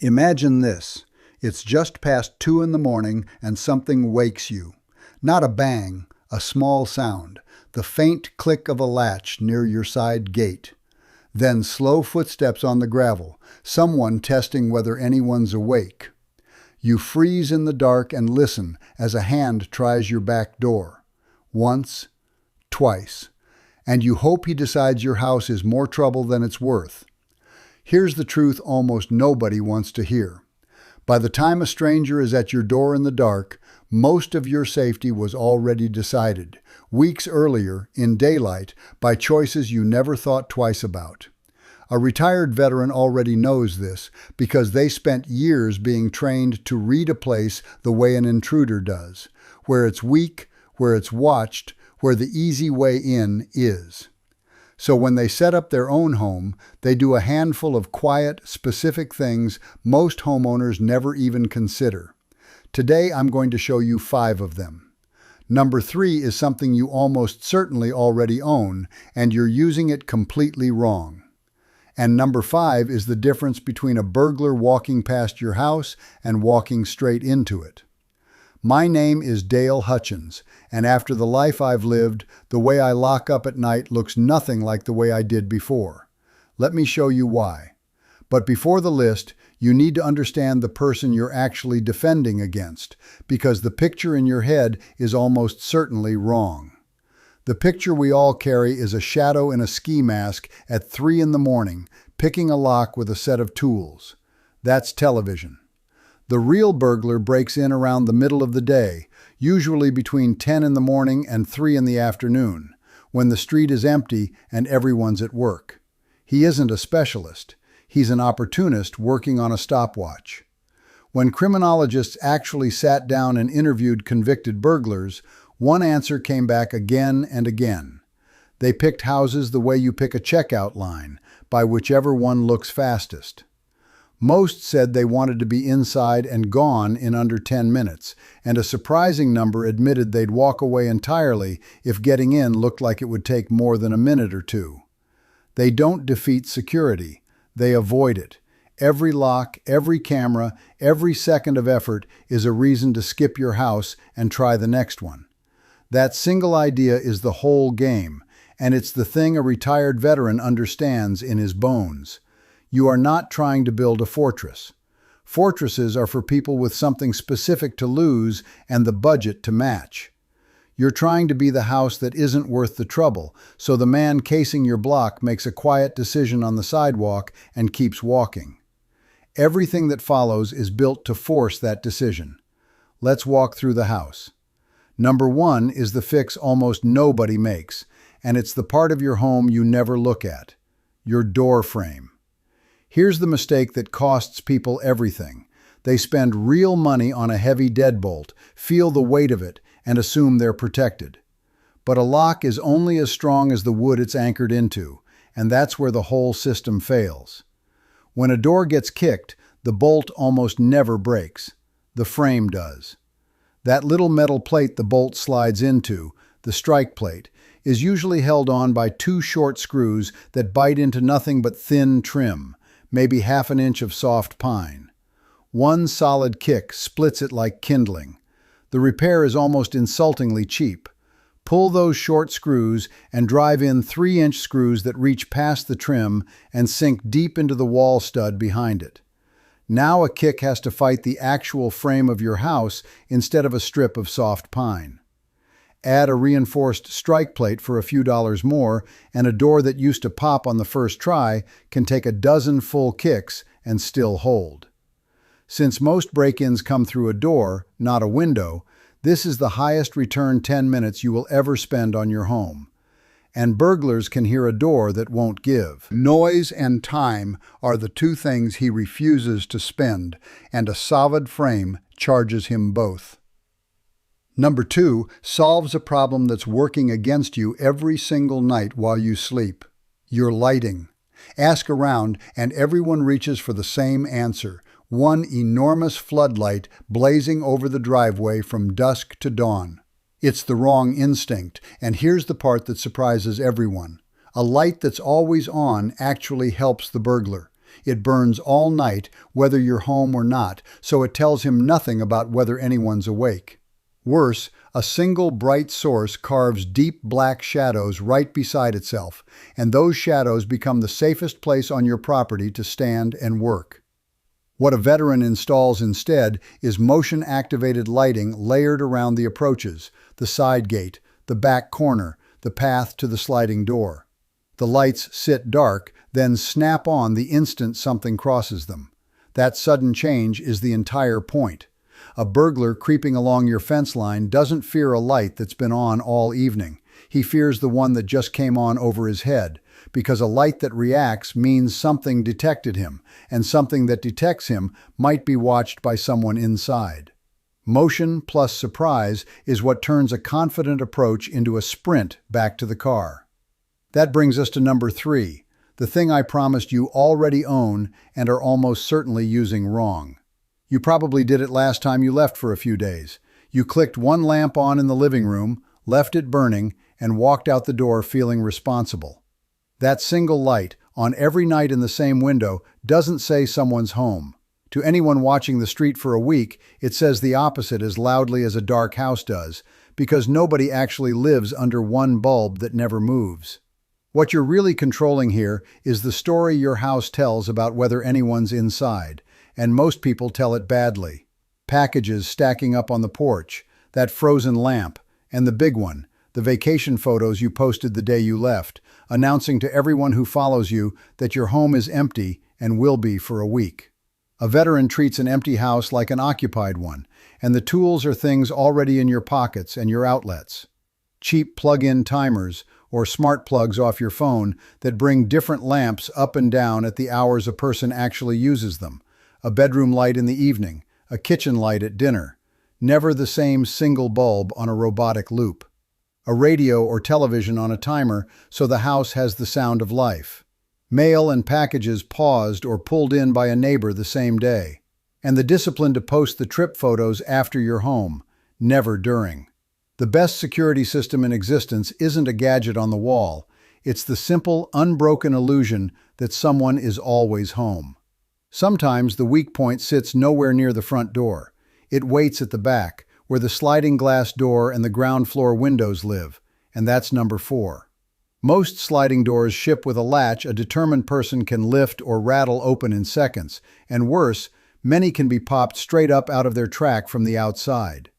Imagine this. It's just past 2 in the morning and something wakes you. Not a bang, a small sound, the faint click of a latch near your side gate. Then slow footsteps on the gravel, someone testing whether anyone's awake. You freeze in the dark and listen as a hand tries your back door. Once, twice, and you hope he decides your house is more trouble than it's worth. Here's the truth almost nobody wants to hear. By the time a stranger is at your door in the dark, most of your safety was already decided, weeks earlier, in daylight, by choices you never thought twice about. A retired veteran already knows this because they spent years being trained to read a place the way an intruder does, where it's weak, where it's watched, where the easy way in is. So when they set up their own home, they do a handful of quiet, specific things most homeowners never even consider. Today I'm going to show you 5 of them. Number 3 is something you almost certainly already own, and you're using it completely wrong. And number 5 is the difference between a burglar walking past your house and walking straight into it. My name is Dale Hutchins, and after the life I've lived, the way I lock up at night looks nothing like the way I did before. Let me show you why. But before the list, you need to understand the person you're actually defending against, because the picture in your head is almost certainly wrong. The picture we all carry is a shadow in a ski mask at 3 in the morning, picking a lock with a set of tools. That's television. The real burglar breaks in around the middle of the day, usually between 10 in the morning and 3 in the afternoon, when the street is empty and everyone's at work. He isn't a specialist. He's an opportunist working on a stopwatch. When criminologists actually sat down and interviewed convicted burglars, one answer came back again and again. They picked houses the way you pick a checkout line, by whichever one looks fastest. Most said they wanted to be inside and gone in under 10 minutes, and a surprising number admitted they'd walk away entirely if getting in looked like it would take more than a minute or two. They don't defeat security. They avoid it. Every lock, every camera, every second of effort is a reason to skip your house and try the next one. That single idea is the whole game, and it's the thing a retired veteran understands in his bones. You are not trying to build a fortress. Fortresses are for people with something specific to lose and the budget to match. You're trying to be the house that isn't worth the trouble, so the man casing your block makes a quiet decision on the sidewalk and keeps walking. Everything that follows is built to force that decision. Let's walk through the house. Number 1 is the fix almost nobody makes, and it's the part of your home you never look at: your door frame. Here's the mistake that costs people everything. They spend real money on a heavy deadbolt, feel the weight of it, and assume they're protected. But a lock is only as strong as the wood it's anchored into, and that's where the whole system fails. When a door gets kicked, the bolt almost never breaks. The frame does. That little metal plate the bolt slides into, the strike plate, is usually held on by 2 short screws that bite into nothing but thin trim, maybe half an inch of soft pine. One solid kick splits it like kindling. The repair is almost insultingly cheap. Pull those short screws and drive in 3-inch screws that reach past the trim and sink deep into the wall stud behind it. Now a kick has to fight the actual frame of your house instead of a strip of soft pine. Add a reinforced strike plate for a few dollars more, and a door that used to pop on the first try can take a dozen full kicks and still hold. Since most break-ins come through a door, not a window, this is the highest return 10 minutes you will ever spend on your home. And burglars can hear a door that won't give. Noise and time are the 2 things he refuses to spend, and a solid frame charges him both. Number 2 solves a problem that's working against you every single night while you sleep: your lighting. Ask around, and everyone reaches for the same answer: one enormous floodlight blazing over the driveway from dusk to dawn. It's the wrong instinct, and here's the part that surprises everyone. A light that's always on actually helps the burglar. It burns all night, whether you're home or not, so it tells him nothing about whether anyone's awake. Worse, a single bright source carves deep black shadows right beside itself, and those shadows become the safest place on your property to stand and work. What a veteran installs instead is motion-activated lighting layered around the approaches, the side gate, the back corner, the path to the sliding door. The lights sit dark, then snap on the instant something crosses them. That sudden change is the entire point. A burglar creeping along your fence line doesn't fear a light that's been on all evening. He fears the one that just came on over his head, because a light that reacts means something detected him, and something that detects him might be watched by someone inside. Motion plus surprise is what turns a confident approach into a sprint back to the car. That brings us to number 3, the thing I promised you already own and are almost certainly using wrong. You probably did it last time you left for a few days. You clicked one lamp on in the living room, left it burning, and walked out the door feeling responsible. That single light, on every night in the same window, doesn't say someone's home. To anyone watching the street for a week, it says the opposite as loudly as a dark house does, because nobody actually lives under one bulb that never moves. What you're really controlling here is the story your house tells about whether anyone's inside, and most people tell it badly. Packages stacking up on the porch, that frozen lamp, and the big one, the vacation photos you posted the day you left, announcing to everyone who follows you that your home is empty and will be for a week. A veteran treats an empty house like an occupied one, and the tools are things already in your pockets and your outlets. Cheap plug-in timers or smart plugs off your phone that bring different lamps up and down at the hours a person actually uses them. A bedroom light in the evening, a kitchen light at dinner. Never the same single bulb on a robotic loop. A radio or television on a timer so the house has the sound of life. Mail and packages paused or pulled in by a neighbor the same day. And the discipline to post the trip photos after you're home, never during. The best security system in existence isn't a gadget on the wall. It's the simple, unbroken illusion that someone is always home. Sometimes the weak point sits nowhere near the front door. It waits at the back, where the sliding glass door and the ground floor windows live, and that's number 4. Most sliding doors ship with a latch a determined person can lift or rattle open in seconds, and worse, many can be popped straight up out of their track from the outside.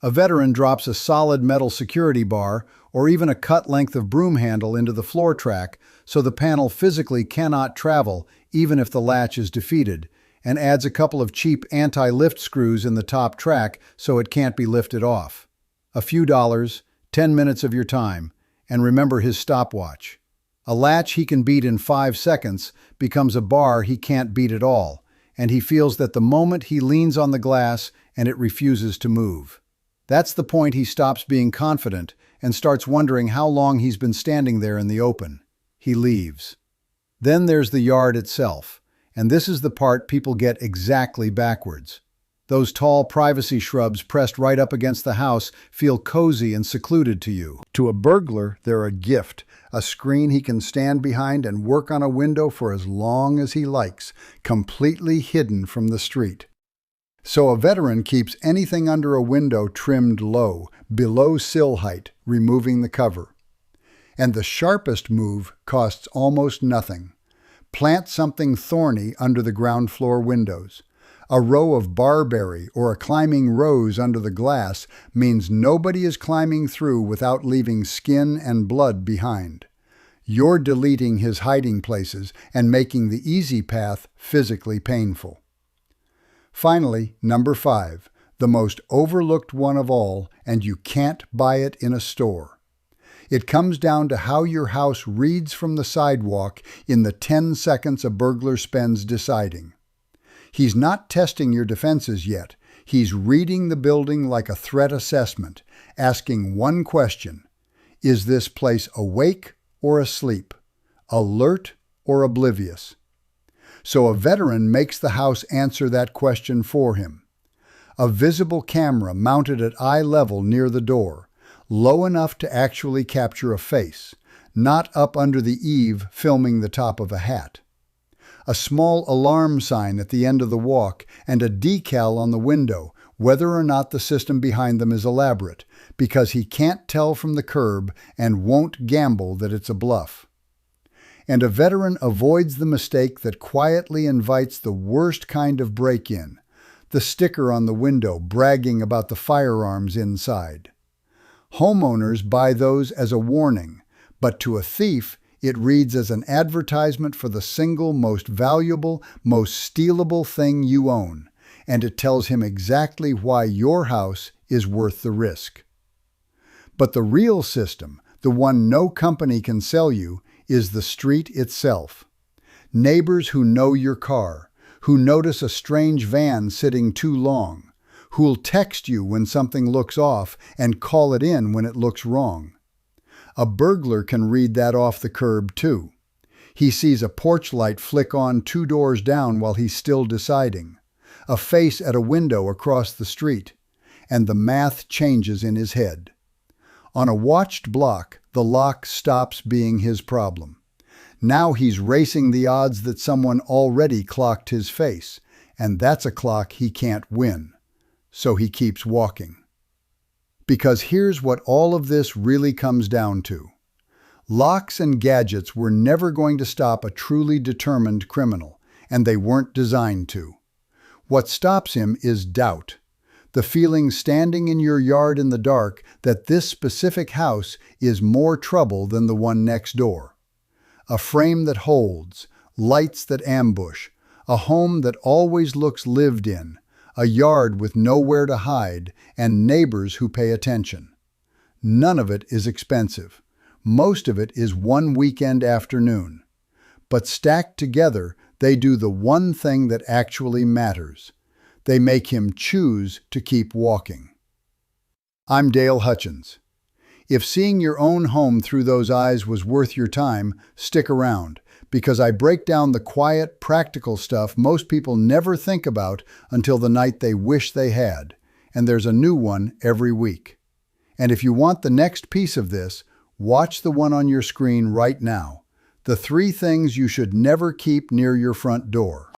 A veteran drops a solid metal security bar or even a cut length of broom handle into the floor track so the panel physically cannot travel even if the latch is defeated, and adds a couple of cheap anti-lift screws in the top track so it can't be lifted off. A few dollars, 10 minutes of your time, and remember his stopwatch. A latch he can beat in 5 seconds becomes a bar he can't beat at all, and he feels that the moment he leans on the glass and it refuses to move. That's the point he stops being confident and starts wondering how long he's been standing there in the open. He leaves. Then there's the yard itself, and this is the part people get exactly backwards. Those tall privacy shrubs pressed right up against the house feel cozy and secluded to you. To a burglar, they're a gift, a screen he can stand behind and work on a window for as long as he likes, completely hidden from the street. So a veteran keeps anything under a window trimmed low, below sill height, removing the cover. And the sharpest move costs almost nothing. Plant something thorny under the ground floor windows. A row of barberry or a climbing rose under the glass means nobody is climbing through without leaving skin and blood behind. You're deleting his hiding places and making the easy path physically painful. Finally, number 5, the most overlooked one of all, and you can't buy it in a store. It comes down to how your house reads from the sidewalk in the 10 seconds a burglar spends deciding. He's not testing your defenses yet. He's reading the building like a threat assessment, asking one question: is this place awake or asleep? Alert or oblivious? So a veteran makes the house answer that question for him. A visible camera mounted at eye level near the door, low enough to actually capture a face, not up under the eave filming the top of a hat. a small alarm sign at the end of the walk, and a decal on the window, whether or not the system behind them is elaborate, because he can't tell from the curb and won't gamble that it's a bluff. And a veteran avoids the mistake that quietly invites the worst kind of break-in, the sticker on the window bragging about the firearms inside. Homeowners buy those as a warning, but to a thief, it reads as an advertisement for the single most valuable, most stealable thing you own, and it tells him exactly why your house is worth the risk. But the real system, the one no company can sell you, is the street itself. Neighbors who know your car, who notice a strange van sitting too long, who'll text you when something looks off and call it in when it looks wrong. A burglar can read that off the curb too. He sees a porch light flick on 2 doors down while he's still deciding, a face at a window across the street, and the math changes in his head. On a watched block, the lock stops being his problem. Now he's racing the odds that someone already clocked his face, and that's a clock he can't win. So he keeps walking. Because here's what all of this really comes down to. Locks and gadgets were never going to stop a truly determined criminal, and they weren't designed to. What stops him is doubt. The feeling standing in your yard in the dark that this specific house is more trouble than the one next door. A frame that holds, lights that ambush, a home that always looks lived in, a yard with nowhere to hide, and neighbors who pay attention. None of it is expensive. Most of it is one weekend afternoon. But stacked together, they do the one thing that actually matters. They make him choose to keep walking. I'm Dale Hutchins. If seeing your own home through those eyes was worth your time, stick around, because I break down the quiet, practical stuff most people never think about until the night they wish they had, and there's a new one every week. And if you want the next piece of this, watch the one on your screen right now. The 3 things you should never keep near your front door.